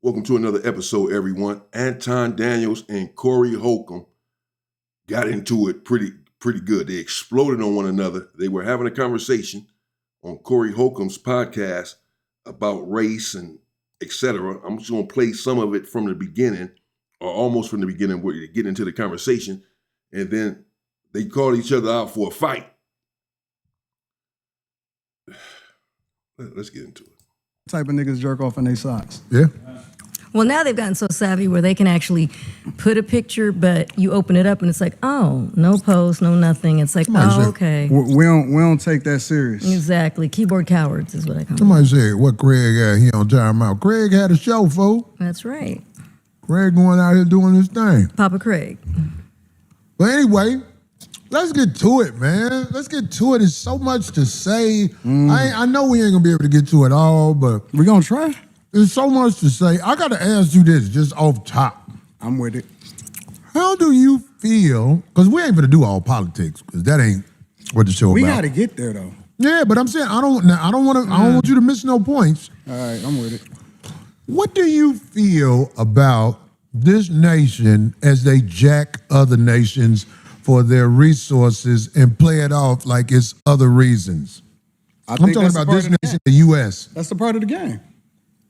Welcome to another episode, everyone. Anton Daniels and Cory Holcomb got into it pretty good. They exploded on one another. They were having a conversation on Cory Holcomb's podcast about race and etc. I'm just going to play some of it from the beginning, or almost from the beginning, where you get into the conversation, and then they called each other out for a fight. Let's get into it. Type of niggas jerk off in their socks. Yeah. Well, now they've gotten so savvy where they can actually put a picture, but you open it up and it's like, oh, no post, no nothing. It's like, oh, okay. We don't take that serious. Exactly. Keyboard cowards is what I call them. Somebody said, what Craig had, he on time out. Craig had a show, fool. That's right. Craig going out here doing his thing. Papa Craig. But anyway, let's get to it, man. Let's get to it. There's so much to say. I know we ain't gonna be able to get to it all, but We gonna try? there's so much to say. I gotta ask you this, just off top. I'm with it. How do you feel? Because we ain't gonna do all politics, because that ain't what the show We about. gotta get there though. Yeah, but I'm saying I don't want you to miss no points. All right, I'm with it. What do you feel about this nation as they jack other nations for their resources and play it off like it's other reasons? I'm think talking that's a about part this of the nation, the U.S. That's the part of the game.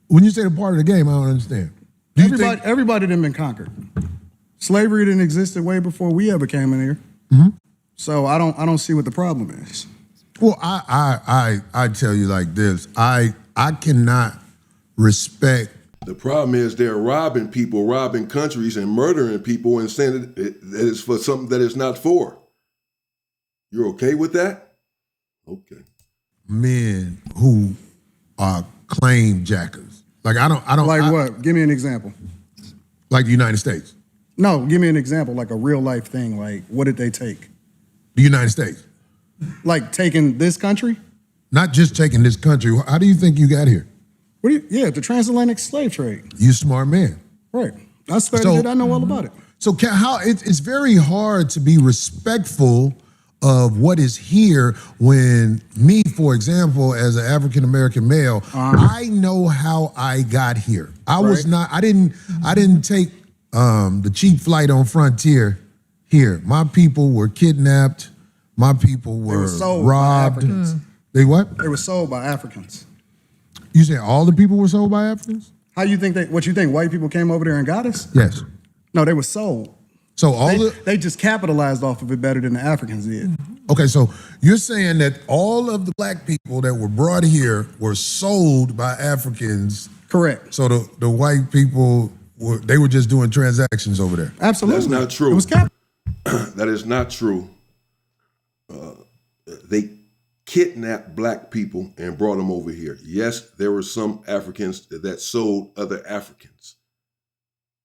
When you say the part of the game, I don't understand. Do you think? Everybody done been conquered. Slavery didn't exist way before we ever came in here. So I don't see what the problem is. Well, I tell you like this. I cannot respect. The problem is they're robbing people, robbing countries, and murdering people, and saying that it's for something that it's not for. You're okay with that? Okay. Men who are claim jackers. Like I don't Like what? Give me an example. like the United States. No, give me an example, like a real life thing. Like, what did they take? The United States. Like taking this country? Not just taking this country. How do you think you got here? The transatlantic slave trade. You a smart man. Right. I studied So- it. I know all about it. So it's very hard to be respectful of what is here when me, for example, as an African-American male, I know how I got here. I didn't take the cheap flight on Frontier here. My people were kidnapped. My people were sold by robbed. Africans. They what? They were sold by Africans. You say all the people were sold by Africans? How you think what you think white people came over there and got us? Yes. No, they were sold. So They just capitalized off of it better than the Africans did. Okay, so you're saying that all of the black people that were brought here were sold by Africans. Correct. So the white people were just doing transactions over there. Absolutely. That's not true. It was That is not true. They kidnapped black people and brought them over here. Yes, there were some Africans that sold other Africans.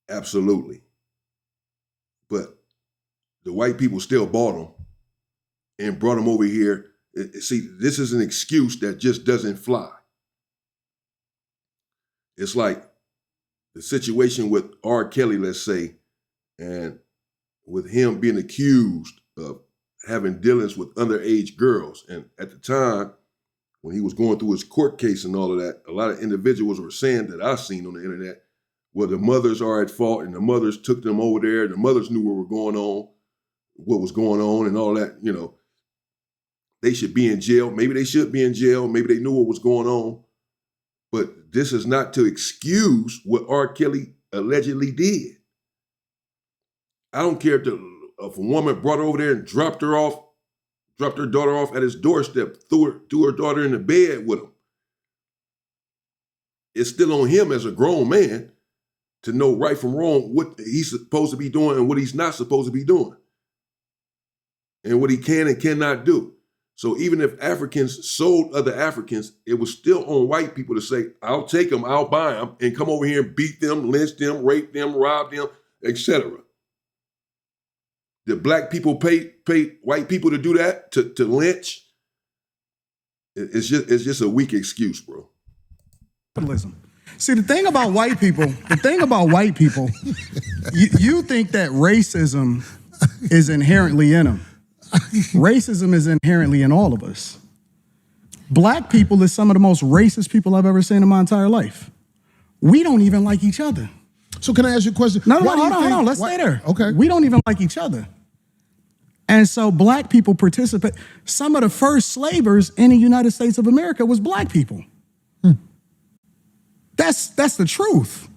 Absolutely. But the white people still bought them and brought them over here. See, this is an excuse that just doesn't fly. It's like the situation with R. Kelly, let's say, and with him being accused of having dealings with underage girls. And at the time, when he was going through his court case and all of that, a lot of individuals were saying that I've seen on the internet, well, the mothers are at fault and the mothers took them over there. The mothers knew what was going on and all that, They should be in jail. Maybe they should be in jail. Maybe they knew what was going on. But this is not to excuse what R. Kelly allegedly did. I don't care if a woman brought her over there and dropped her daughter off at his doorstep, threw her daughter in the bed with him. It's still on him as a grown man to know right from wrong, what he's supposed to be doing and what he's not supposed to be doing, and what he can and cannot do. So even if Africans sold other Africans, it was still on white people to say, I'll take them, I'll buy them, and come over here and beat them, lynch them, rape them, rob them, etc. Did black people pay white people to do that, to lynch? It's just a weak excuse, bro. capitalism. See, the thing about white people, you think that racism is inherently in them. Racism is inherently in all of us. Black people is some of the most racist people I've ever seen in my entire life. we don't even like each other. So can I ask you a question? No, Why do you hold think- on. Let's why- stay there. Okay. We don't even like each other. And so black people participate. Some of the first slavers in the United States of America was black people. That's the truth.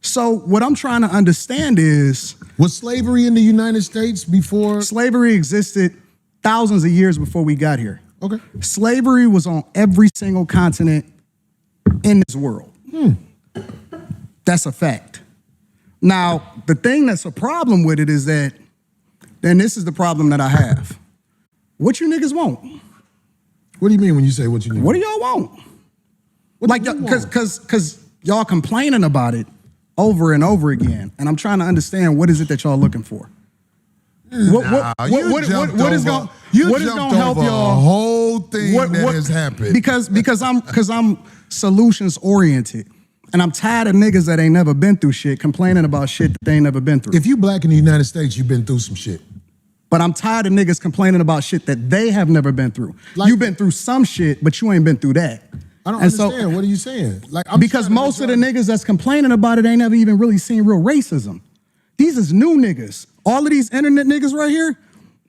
So what I'm trying to understand is Was slavery in the United States before? slavery existed thousands of years before we got here. Okay. Slavery was on every single continent in this world. That's a fact. Now, the thing that's a problem with it is that, and this is the problem that I have. What you niggas want? What do you mean when you say what you need? What do y'all want? What Like, do you want? cause y'all complaining about it over and over again, and I'm trying to understand what is it that y'all looking for? What is gonna help over y'all? a whole thing that has happened. Because I'm solutions oriented, and I'm tired of niggas that ain't never been through shit complaining about shit that they ain't never been through. If you black in the United States, you've been through some shit. But I'm tired of niggas complaining about shit that they have never been through. Like- You've been through some shit, but you ain't been through that. I don't And so- understand. What are you saying? Like, I'm Because trying to most of the understand- niggas that's complaining about it ain't never even really seen real racism. These is new niggas. All of these internet niggas right here,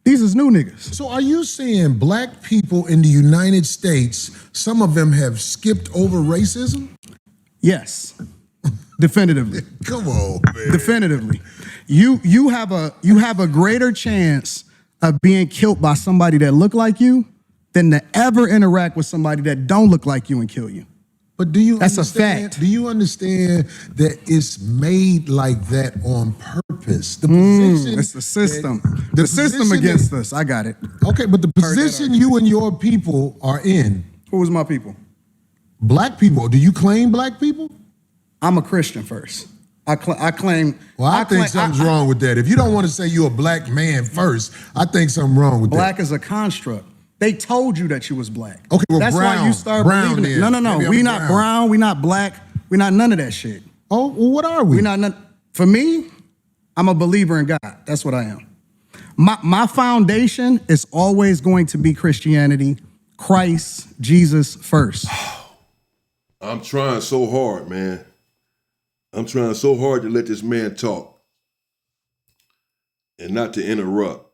these is new niggas. So are you saying black people in the United States, some of them have skipped over racism? Yes, definitively. Come on, man. Definitively. You have a greater chance of being killed by somebody that look like you than to ever interact with somebody that don't look like you and kill you. But do you That's a understand, fact. Do you understand that it's made like that on purpose? The position It's the system. that- The system position against that- us. I got it. Okay, but the position you and your people are in, Who was my people? black people, do you claim black people? I'm a Christian first. I claim. Well, I think something's wrong with that. If you don't want to say you're a black man first, I think something wrong with Black that. is a construct. They told you that you was black. Okay, well, that's why brown. you start Brown believing it. then. No. Maybe We I'm not brown. brown. We not black. We not none of that shit. Oh, well, what are we? We not none. For me, I'm a believer in God. That's what I am. My foundation is always going to be Christianity, Christ, Jesus first. I'm trying so hard, man. I'm trying so hard to let this man talk and not to interrupt.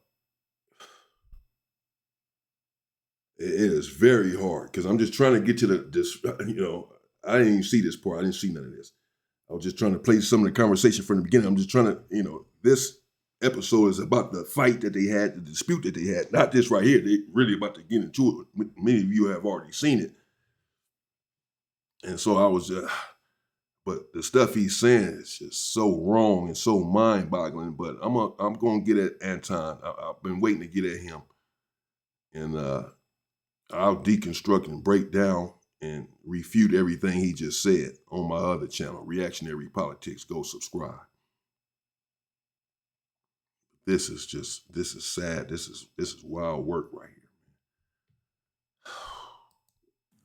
It is very hard because I'm just trying to get to this. I didn't even see this part. I didn't see none of this. I was just trying to play some of the conversation from the beginning. I'm just trying to, this episode is about the fight that they had, the dispute that they had. Not this right here. They really about to get into it. Many of you have already seen it. And so I was, but the stuff he's saying is just so wrong and so mind-boggling. But I'm going to get at Anton. I've been waiting to get at him. And I'll deconstruct and break down and refute everything he just said on my other channel, Reactionary Politics. Go subscribe. This is sad. This is wild work right here.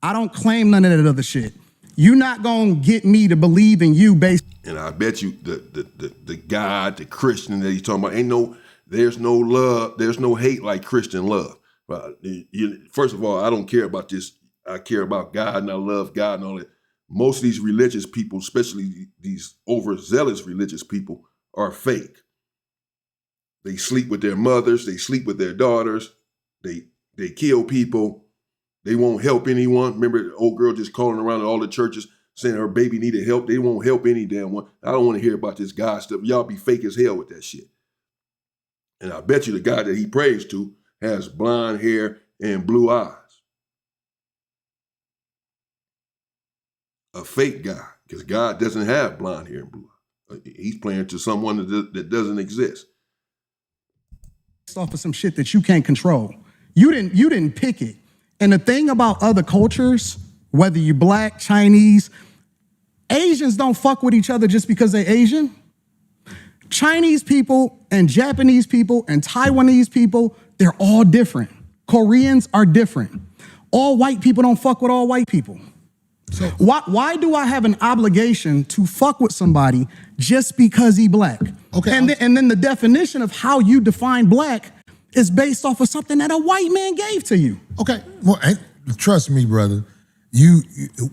I don't claim none of that other shit. You not gonna get me to believe in you based. And I bet you the God, the Christian that he's talking about, there's no love, there's no hate like Christian love. First of all, I don't care about this. I care about God and I love God and all that. Most of these religious people, especially these overzealous religious people, are fake. They sleep with their mothers, they sleep with their daughters, they kill people, they won't help anyone. Remember the old girl just calling around at all the churches saying her baby needed help. They won't help any damn one. I don't want to hear about this God stuff. Y'all be fake as hell with that shit. And I bet you the God that he prays to has blonde hair and blue eyes. A fake God, because God doesn't have blonde hair and blue eyes. He's playing to someone that doesn't exist. off of some shit that you can't control. You didn't pick it. And the thing about other cultures, whether you black, Chinese, Asians don't fuck with each other just because they're Asian. Chinese people and Japanese people and Taiwanese people, they're all different. Koreans are different. All white people don't fuck with all white people. So why do I have an obligation to fuck with somebody just because he black? Okay, And then the definition of how you define black is based off of something that a white man gave to you. Okay, well, trust me, brother. You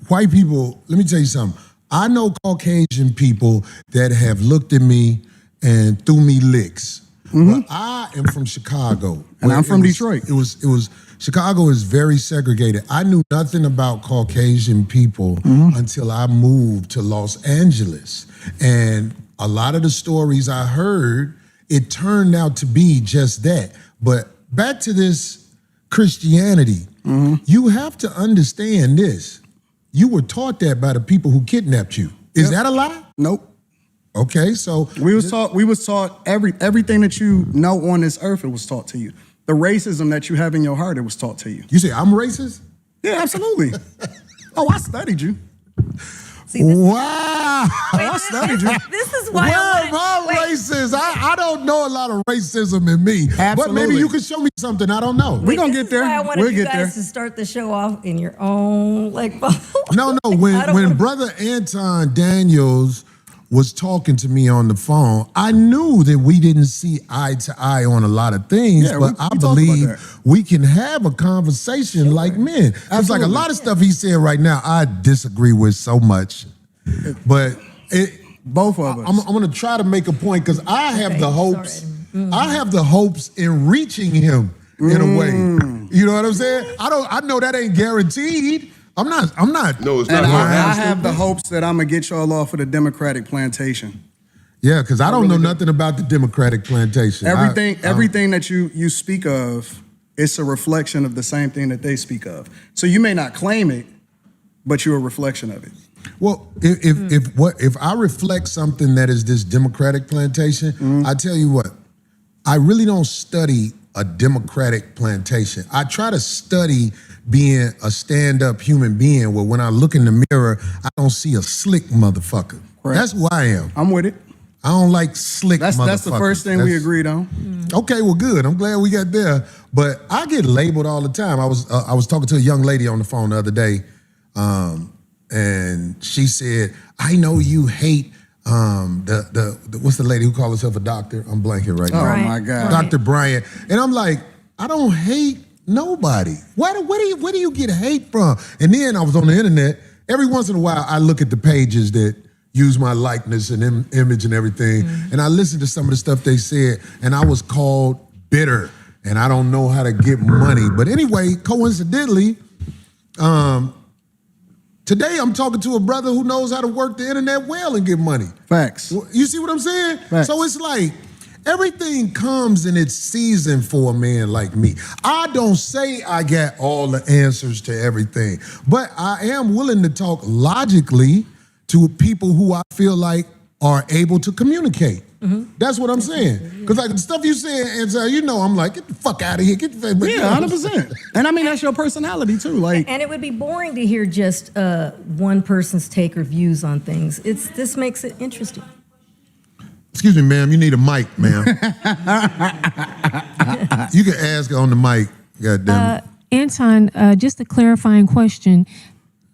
white people, let me tell you something. I know Caucasian people that have looked at me and threw me licks. But I am from Chicago. And where I'm from it was- Detroit. It was Chicago is very segregated. I knew nothing about Caucasian people until I moved to Los Angeles. And a lot of the stories I heard, it turned out to be just that. But back to this Christianity, you have to understand this. You were taught that by the people who kidnapped you. Is that a lie? Nope. Okay, so We was taught everything that you know on this earth, it was taught to you. The racism that you have in your heart, it was taught to you. you say I'm racist? Yeah, absolutely. Oh, I studied you. See, this, Wow. I studied you. this is why Where I am wanted, I racist? I don't know a lot of racism in me. But Absolutely. maybe you can show me something I don't know. We gonna this get is there. Why I wanted We'll you get guys there. to start the show off in your own like. No, I when don't wanna- Brother Anton Daniels was talking to me on the phone, I knew that we didn't see eye to eye on a lot of things, Yeah, but we I talked believe about that. we can have a conversation like men. It's like a Absolutely. lot of stuff he's saying right now, I disagree with so much. But Both of us. I'm going to try to make a point because I have Okay, the hopes. sorry. I have the hopes in reaching him in a way. You know what I'm saying? I know that ain't guaranteed. I'm not. No, it's not and gonna I happen. have the hopes that I'm gonna get y'all off of the Democratic plantation. Yeah, because I don't know really do. nothing about the Democratic plantation. Everything that you speak of, it's a reflection of the same thing that they speak of. So you may not claim it, but you're a reflection of it. Well, if I reflect something that is this Democratic plantation, I tell you what, I really don't study a Democratic plantation. I try to study being a stand-up human being where when I look in the mirror, I don't see a slick motherfucker. Correct. That's who I am. I'm with it. I don't like slick motherfuckers. That's the first thing we agreed on. Okay, well, good. I'm glad we got there. But I get labeled all the time. I was talking to a young lady on the phone the other day, and she said, "I know you hate the what's the lady who calls herself a doctor? I'm blanking right now. Oh Right. my God. Dr. Bryant." And I'm like, I don't hate nobody. Where do you get hate from? And then I was on the internet. Every once in a while, I look at the pages that use my likeness and image and everything, and I listened to some of the stuff they said, and I was called bitter, and I don't know how to get money. But anyway, coincidentally, today I'm talking to a brother who knows how to work the internet well and get money. Facts. You see what I'm saying? Facts. So it's like everything comes in its season for a man like me. I don't say I got all the answers to everything, but I am willing to talk logically to people who I feel like are able to communicate. That's what I'm saying. Because like the stuff you say, and so, I'm like, get the fuck out of here. Get the Yeah, 100%. And I mean, that's your personality too. Like, And it would be boring to hear just one person's take or views on things. This makes it interesting. Excuse me, ma'am. You need a mic, ma'am. You can ask her on the mic. God damn it. Anton, just a clarifying question.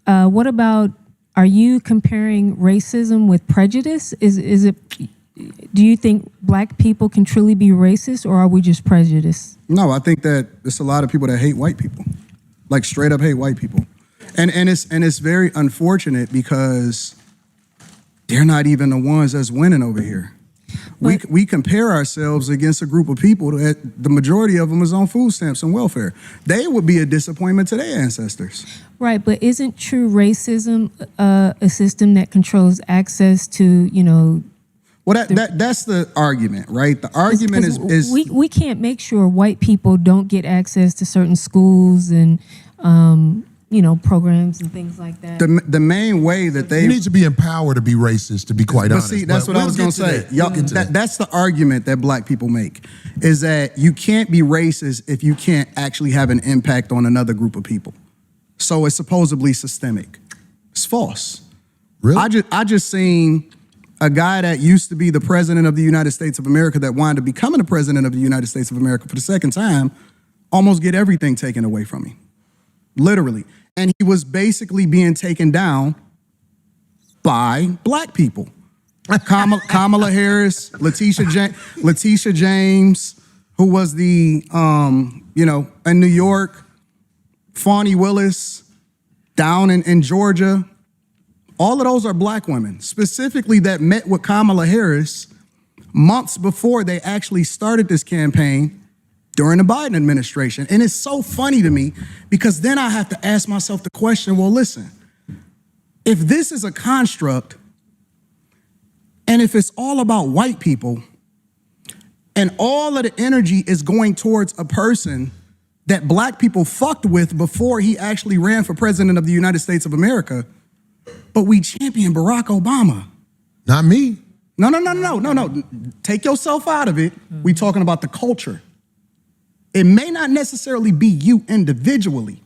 What about, are you comparing racism with prejudice? Is it, do you think black people can truly be racist, or are we just prejudiced? no, I think that there's a lot of people that hate white people, like straight up hate white people, and it's very unfortunate because they're not even the ones that's winning over here. We compare ourselves against a group of people that the majority of them is on food stamps and welfare. They would be a disappointment to their ancestors. Right, but isn't true racism a system that controls access to, Well, that's the argument, right? The argument is we can't make sure white people don't get access to certain schools and programs and things like that. the main way that they You need to be empowered to be racist, to be quite But honest. see, that's what I was we'll going to get say. that. Y'all, We'll get to that. that's the argument that black people make, is that you can't be racist if you can't actually have an impact on another group of people. So it's supposedly systemic. It's false. Really? I just seen a guy that used to be the president of the United States of America that wound up becoming the president of the United States of America for the second time, almost get everything taken away from him. Literally. And he was basically being taken down by black people. Kamala Harris, Letitia James, who was the, in New York, Fawny Willis, down in Georgia, All of those are black women, specifically that met with Kamala Harris months before they actually started this campaign during the Biden administration. And it's so funny to me because then I have to ask myself the question, well, listen, if this is a construct and if it's all about white people and all of the energy is going towards a person that black people fucked with before he actually ran for president of the United States of America, but we champion Barack Obama. Not me. No. Take yourself out of it. We talking about the culture. It may not necessarily be you individually,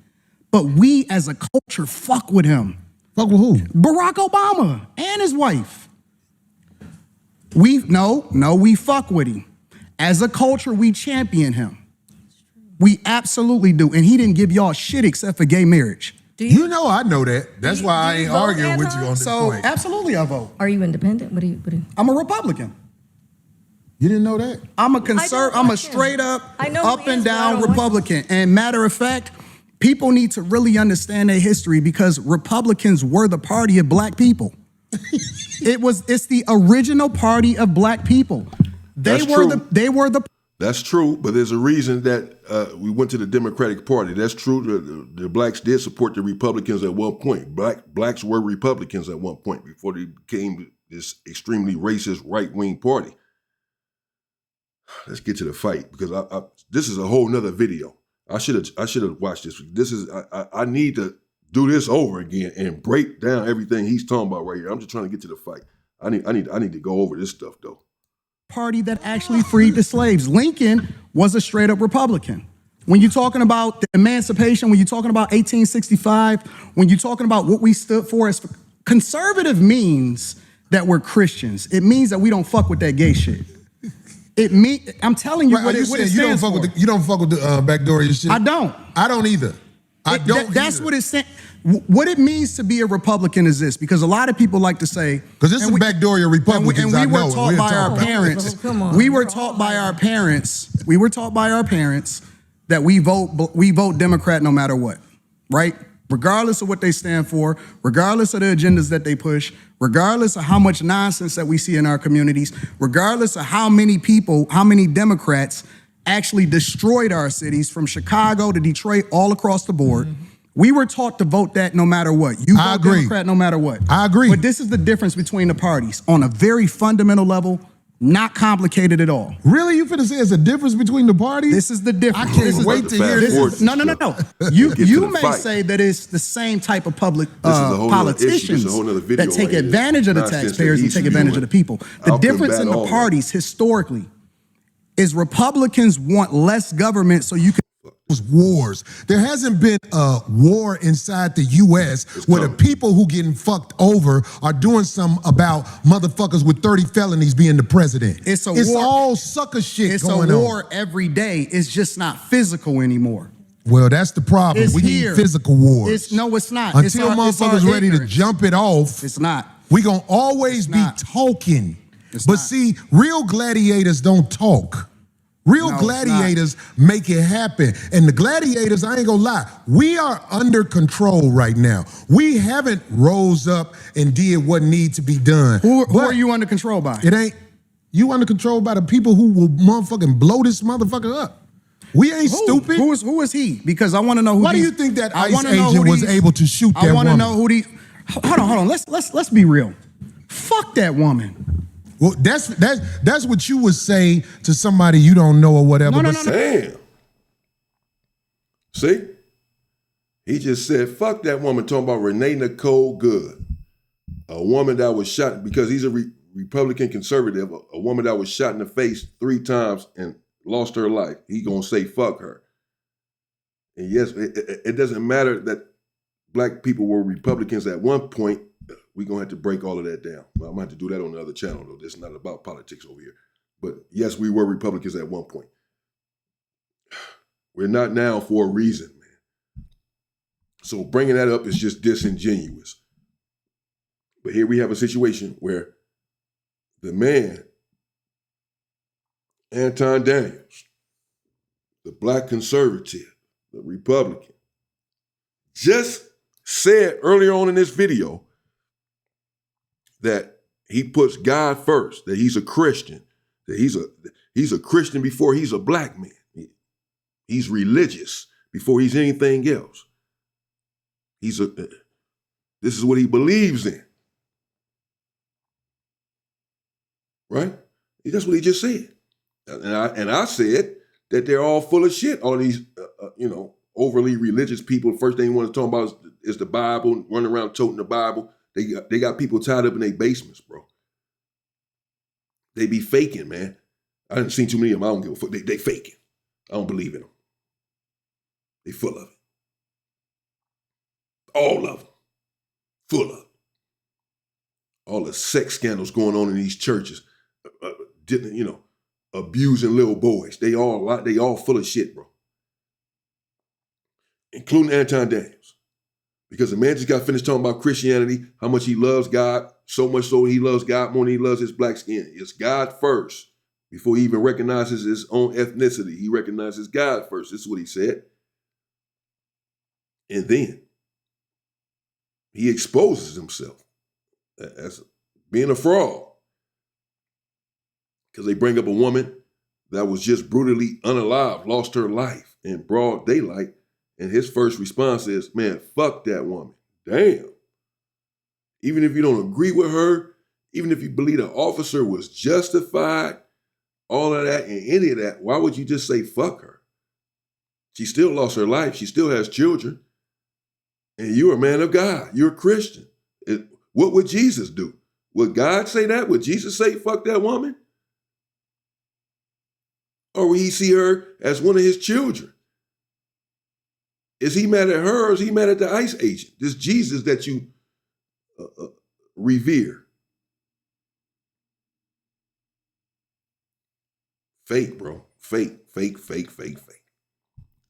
but we as a culture fuck with him. Fuck with who? Barack Obama and his wife. We fuck with him. As a culture, we champion him. We absolutely do. And he didn't give y'all shit except for gay marriage. You know I know that. That's why I ain't vote, arguing with you Anton? on this So point. absolutely I vote. Are you independent? What do you? I'm a Republican. You didn't know that? I'm a I don't I'm a watch him. straight up, I know who up he and is, but I down don't watch him. Republican. And matter of fact, people need to really understand their history because Republicans were the party of black people. It's the original party of black people. That's true. They were the That's true, but there's a reason that we went to the Democratic Party. That's true. The blacks did support the Republicans at one point. Blacks were Republicans at one point before they became this extremely racist right-wing party. Let's get to the fight because this is a whole nother video. I should have watched this. I need to do this over again and break down everything he's talking about right here. I'm just trying to get to the fight. I need to go over this stuff though. party that actually freed the slaves. Lincoln was a straight up Republican. When you're talking about the emancipation, when you're talking about 1865, when you're talking about what we stood for as conservative means that we're Christians. It means that we don't fuck with that gay shit. I'm telling you what it stands for. You don't fuck with the backdoor shit? I don't. I don't either. That's what it's saying. What it means to be a Republican is this, because a lot of people like to say, because this is backdoor Republicans. and we were taught by our parents. We were taught by our parents. We were taught by our parents that we vote Democrat no matter what, right? Regardless of what they stand for, regardless of the agendas that they push, regardless of how much nonsense that we see in our communities, regardless of how many people, how many Democrats actually destroyed our cities from Chicago to Detroit, all across the board. Mm-hmm. We were taught to vote that no matter what. You vote Democrat no matter what. I agree. But this is the difference between the parties on a very fundamental level, not complicated at all. Really? You finna say it's a difference between the parties? This is the difference. I can't wait to hear this. No. You may say that it's the same type of public politicians that take advantage of the taxpayers and take advantage of the people. The difference in the parties historically is Republicans want less government so you can wars. There hasn't been a war inside the U.S. where the people who getting fucked over are doing something about motherfuckers with 30 felonies being the president. It's war. All sucker shit going on. It's a war every day. It's just not physical anymore. Well, that's the problem. We need physical wars. It's not. Until motherfuckers ready to jump it off, it's not. We gonna always be talking. But see, real gladiators don't talk. Real gladiators make it happen. And the gladiators, I ain't gonna lie, we are under control right now. We haven't rose up and did what needs to be done. Who are you under control by? It ain't. You under control by the people who will motherfucking blow this motherfucker up. We ain't stupid. Who is he? Because I want to know who. Why do you think that ICE agent was able to shoot that woman? I want to know who the. Hold on. Let's be real. Fuck that woman. Well, that's what you would say to somebody you don't know or whatever. No. Damn. See? He just said, fuck that woman, talking about Renee Nicole Good. A woman that was shot, because he's a Republican conservative, a woman that was shot in the face 3 times and lost her life. He gonna say, fuck her. And yes, it doesn't matter that black people were Republicans at one point. We're going to have to break all of that down. I'm going to have to do that on the other channel, though. This is not about politics over here. But yes, we were Republicans at one point. We're not now for a reason, man. So bringing that up is just disingenuous. But here we have a situation where the man, Anton Daniels, the black conservative, the Republican, just said earlier on in this video that he puts God first, that he's a Christian, that he's a Christian before he's a black man. He's religious before he's anything else. This is what he believes in. Right? That's what he just said. And I said that they're all full of shit. All these, overly religious people. First thing you want to talk about is the Bible, running around toting the Bible. They got people tied up in their basements, bro. They be faking, man. I didn't see too many of them. I don't give a fuck. They faking. I don't believe in them. They full of it. All of them. Full of it. All the sex scandals going on in these churches. Abusing little boys. They all full of shit, bro. Including Anton Daniels. Because the man just got finished talking about Christianity, how much he loves God, so much so he loves God more than he loves his black skin. It's God first. Before he even recognizes his own ethnicity, he recognizes God first. This is what he said. And then he exposes himself as being a fraud. Because they bring up a woman that was just brutally unalive, lost her life in broad daylight. And his first response is, man, fuck that woman. Damn. Even if you don't agree with her, even if you believe the officer was justified, all of that and any of that, why would you just say fuck her? She still lost her life. She still has children. And you're a man of God. You're a Christian. What would Jesus do? Would God say that? Would Jesus say fuck that woman? Or will he see her as one of his children? Is he mad at her or is he mad at the ICE agent? This Jesus that you revere. Fake, bro. Fake.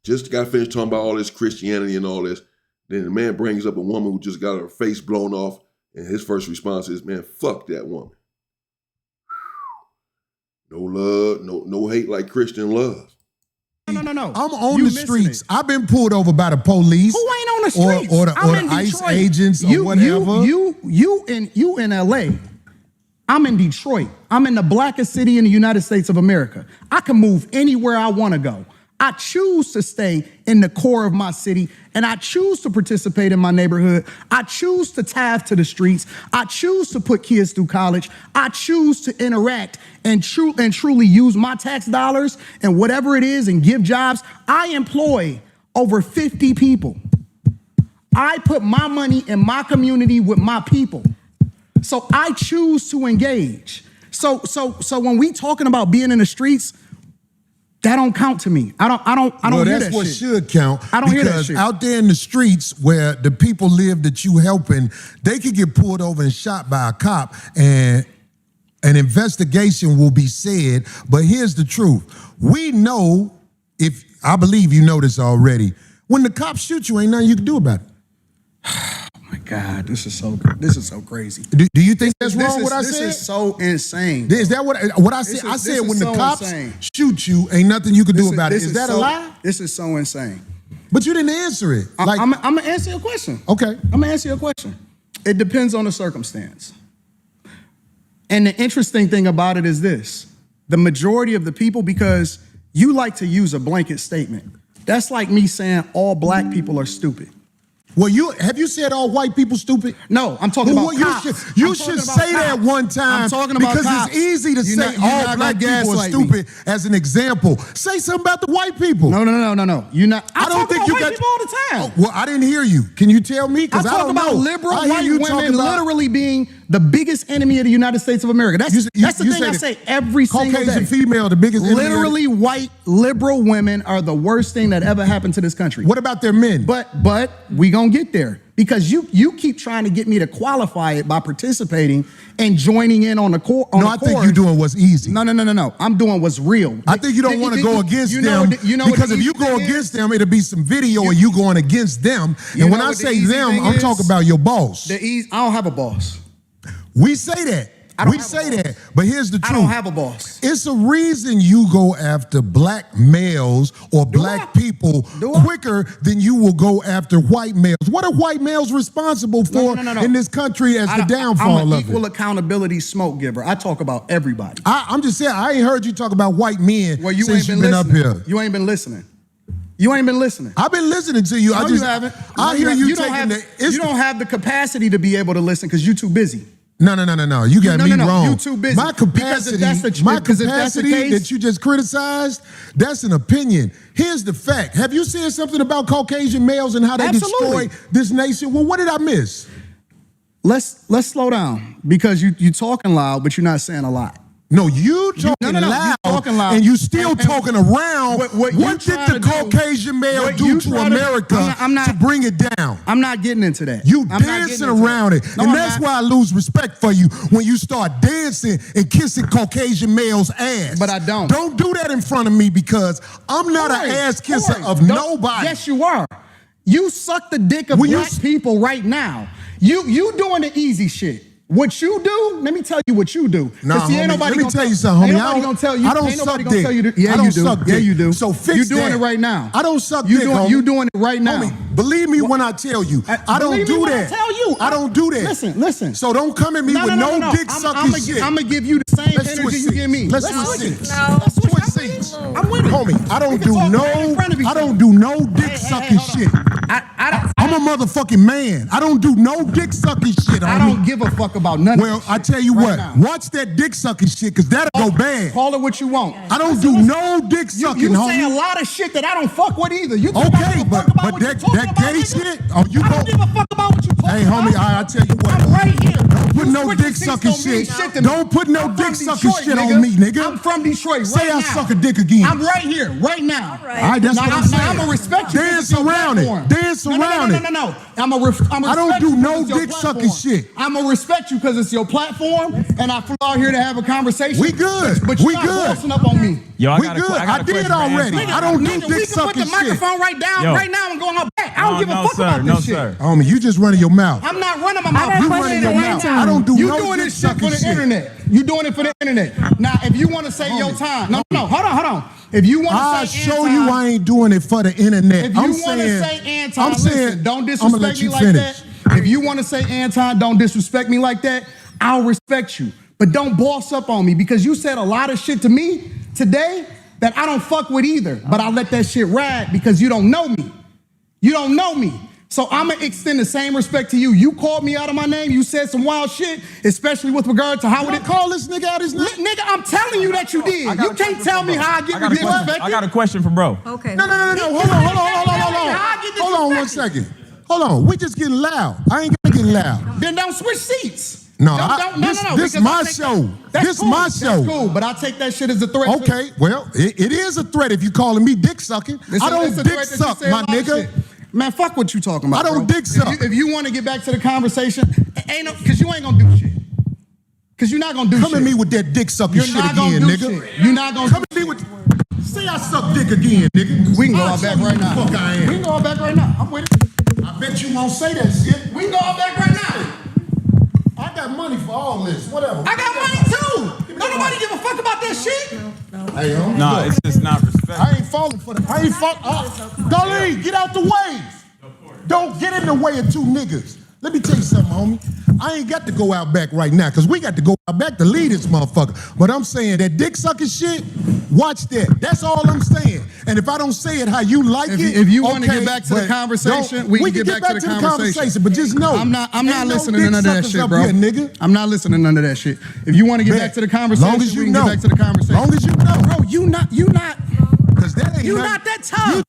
Just got finished talking about all this Christianity and all this. Then the man brings up a woman who just got her face blown off. And his first response is, man, fuck that woman. No love, no hate like Christian love. No. I'm on You the missing streets. it. I've been pulled over by the police. Who ain't on the streets? Or the I'm in ICE Detroit. agents or whatever. You in LA. I'm in Detroit. I'm in the blackest city in the United States of America. I can move anywhere I want to go. I choose to stay in the core of my city, and I choose to participate in my neighborhood. I choose to tithe to the streets. I choose to put kids through college. I choose to interact and truly use my tax dollars and whatever it is and give jobs. I employ over 50 people. I put my money in my community with my people. So I choose to engage. So when we talking about being in the streets, that don't count to me. I don't Well, hear that's that what shit. should count. I don't hear that because shit. out there in the streets where the people live that you helping, they could get pulled over and shot by a cop, and an investigation will be said. But here's the truth: we know, if I believe you know this already, when the cops shoot you, ain't nothing you can do about it. Oh my God, this is so crazy. Do you think that's wrong? What I This said? is so insane. Is that what I said? I said when the cops shoot you, ain't nothing you can do about it. Is that a lie? This is so insane. But you didn't answer it. I'm gonna answer your question. Okay. I'm gonna answer your question. It depends on the circumstance. And the interesting thing about it is this: the majority of the people, because you like to use a blanket statement. That's like me saying all black people are stupid. Well, have you said all white people stupid? No, I'm talking about cops. You should say that one time. I'm talking about because cops. it's easy to say all black people are stupid as an example. Say something about the white people. No. You're not. I don't think you got white people all the time. Oh, well, I didn't hear you. Can you tell me? Because I talk don't about know. liberal I hear white you talking women about literally being the biggest enemy of the United States of America. That's the thing I say every single day. Caucasian female, the biggest enemy. Literally, white liberal women are the worst thing that ever happened to this country. What about their men? But we gonna get there. Because you keep trying to get me to qualify it by participating and joining in on the core. I think you're doing what's easy. No. I'm doing what's real. I think you don't want to go against them because if you go against them, it'll be some video of you going against them. And when I say them, I'm talking about your boss. I don't have a boss. We say that. We say that, but here's the truth. I don't have a boss. It's a reason you go after black males or black people quicker than you will go after white males. What are white males responsible for in this country as the downfall I'm an of equal it? accountability smoke giver. I talk about everybody. I'm just saying, I ain't heard you talk about white men Well, you since ain't you've been up listening. here. You ain't been listening. You ain't been listening. I've been listening to you. No, I you haven't. I hear you taking you don't have the capacity to be able to listen because you're too busy. No. You got me wrong. You too busy. My capacity, that you just criticized, that's an opinion. Here's the fact. Have you said something about Caucasian males and how they destroy this nation? Well, what did I miss? Let's slow down because you talking loud, but you're not saying a lot. No, you talking loud, and you still talking around. What did the Caucasian male do to America to bring it down? I'm not getting into that. You dancing around it. And that's why I lose respect for you when you start dancing and kissing Caucasian males' ass. But I don't. Don't do that in front of me because I'm not an ass kisser of nobody. Yes, you are. You suck the dick of black people right now. You doing the easy shit. What you do, let me tell you what you do. Nah, see, homie, let me tell you something, homie. I don't suck dick. I don't suck dick. Yeah, you do. So fix You're doing that. it right now. I don't suck dick, homie. You doing it right now. Homie, believe me when I tell you. I don't do that. I tell you. I don't do that. Listen. So don't come at me with no dick sucking shit. I'm going to give you the same energy you give me. Let's switch seats. Let's switch seats. I'm with it. Homie, I don't do no dick sucking shit. I'm a motherfucking man. I don't do no dick sucking shit, homie. I don't give a fuck about none of that. Well, I tell you what. Watch that dick sucking shit, because that'll go bad. Call it what you want. I don't do no dick sucking, homie. You say a lot of shit that I don't fuck with either. Okay, but that gay shit, I don't give a fuck about what you talking about. Hey, homie, I tell you what. I'm right here. Don't put no dick sucking shit. Don't put no dick sucking shit on me, nigga. I'm from Detroit Say right now. I suck a dick again. I'm right here, right now. All right, that's what I'm saying. I'm gonna respect you. Dance around it. Dance around it. No. I don't do no dick sucking shit. I'm gonna respect you because it's your platform, and I flew out here to have a conversation. We good. But We you're good. not bossing up on me. Yo, We good. I did already. I don't do dick sucking We can put the microphone right down, Yo. right now, and go on back. I don't give a fuck about no, this shit. sir. Homie, you just running your mouth. I'm not running my mouth. You question running your for mouth. Anton. I don't do You no doing dick this shit for sucking the shit. internet. You doing it for the internet. Now, if you want to say your time, no, hold on. If you want I'll to say show Anton, you I ain't doing it for the internet. if you want to say Anton, listen, don't disrespect me like that. If you want to say Anton, don't disrespect me like that, I'll respect you. But don't boss up on me because you said a lot of shit to me today that I don't fuck with either. But I let that shit ride because you don't know me. You don't know me. So I'm going to extend the same respect to you. You called me out of my name. You said some wild shit, especially with regard to how would it call this nigga out his name? Nigga, I'm telling you that you did. You can't tell me how I get disrespected. I got a question for bro. Okay. No. Hold on 1 second. Hold on. We just getting loud. I ain't gonna get loud. Then don't switch seats. No, This this my show. This my show. That's cool, but I take that shit as a threat. Okay, well, it is a threat if you calling me dick sucking. I don't dick suck, my nigga. Man, fuck what you talking about. I don't bro. dick suck. If you want to get back to the conversation, because you ain't gonna do shit. Because you're not gonna do shit. Come at me with that dick sucking You're shit not gonna again, do nigga. shit. You're not gonna Come at me with. Say I suck dick again, nigga. We can go I'll all back show you right who now. the fuck I am. We can go all back right now. I'm with it. I bet you won't say that shit. We can go all back right now. I got money for all this. Whatever. I got money too. Don't nobody give a fuck about that shit. Hey, homie, No, look, it's just not respect. I ain't falling for that. I ain't falling. Darlene, get out the way. Don't get in the way of two niggas. Let me tell you something, homie. I ain't got to go out back right now, because we got to go out back to lead this motherfucker. But I'm saying that dick sucking shit, watch that. That's all I'm saying. And if I don't say it how you like it, If you want to okay, get back to the but conversation, don't- we can get back to the conversation. But just know, I'm not ain't listening no to none of that dick shit, suckers bro. up here, nigga. I'm not listening to none of that shit. If you want to get back to the conversation, Long as you we can know. get back to the conversation. Long as you know. Bro, you not, Because that ain't you nothing- not that tough.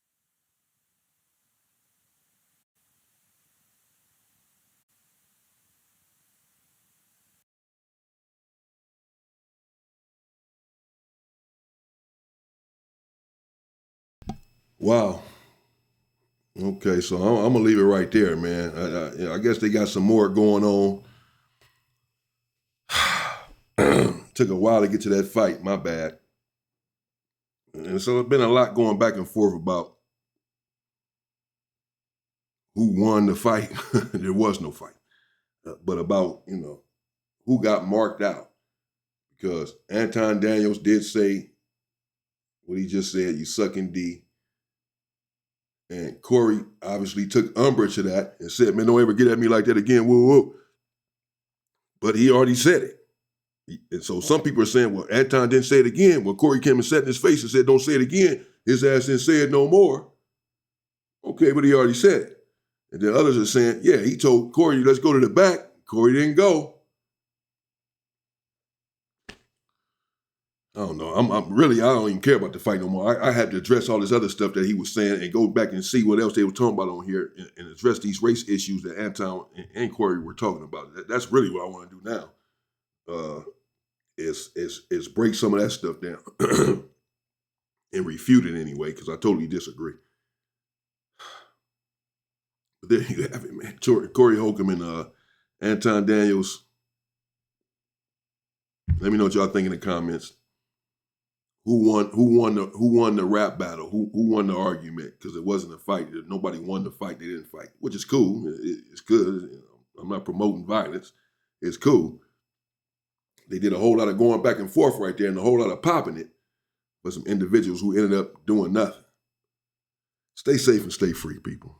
Wow. Okay, so I'm gonna leave it right there, man. I guess they got some more going on. Took a while to get to that fight. My bad. And so there's been a lot going back and forth about who won the fight. There was no fight, but about who got marked out. because Anton Daniels did say what he just said, you sucking D. And Cory obviously took umbrage to that and said, man, don't ever get at me like that again, woo, woo. But he already said it. And so some people are saying, well, Anton didn't say it again. Well, Cory came and sat in his face and said, don't say it again. His ass didn't say it no more. Okay, but he already said it. And then others are saying, yeah, he told Cory, let's go to the back. Cory didn't go. I don't know. I don't even care about the fight no more. I had to address all this other stuff that he was saying and go back and see what else they were talking about on here and address these race issues that Anton and Cory were talking about. That's really what I want to do now. Is break some of that stuff down and refute it anyway, because I totally disagree. But there you have it, man. Cory Holcomb and Anton Daniels. Let me know what y'all think in the comments. Who won the rap battle? Who won the argument? Because it wasn't a fight. Nobody won the fight. They didn't fight, which is cool. It's good. I'm not promoting violence. It's cool. They did a whole lot of going back and forth right there and a whole lot of popping it. But some individuals who ended up doing nothing. Stay safe and stay free, people.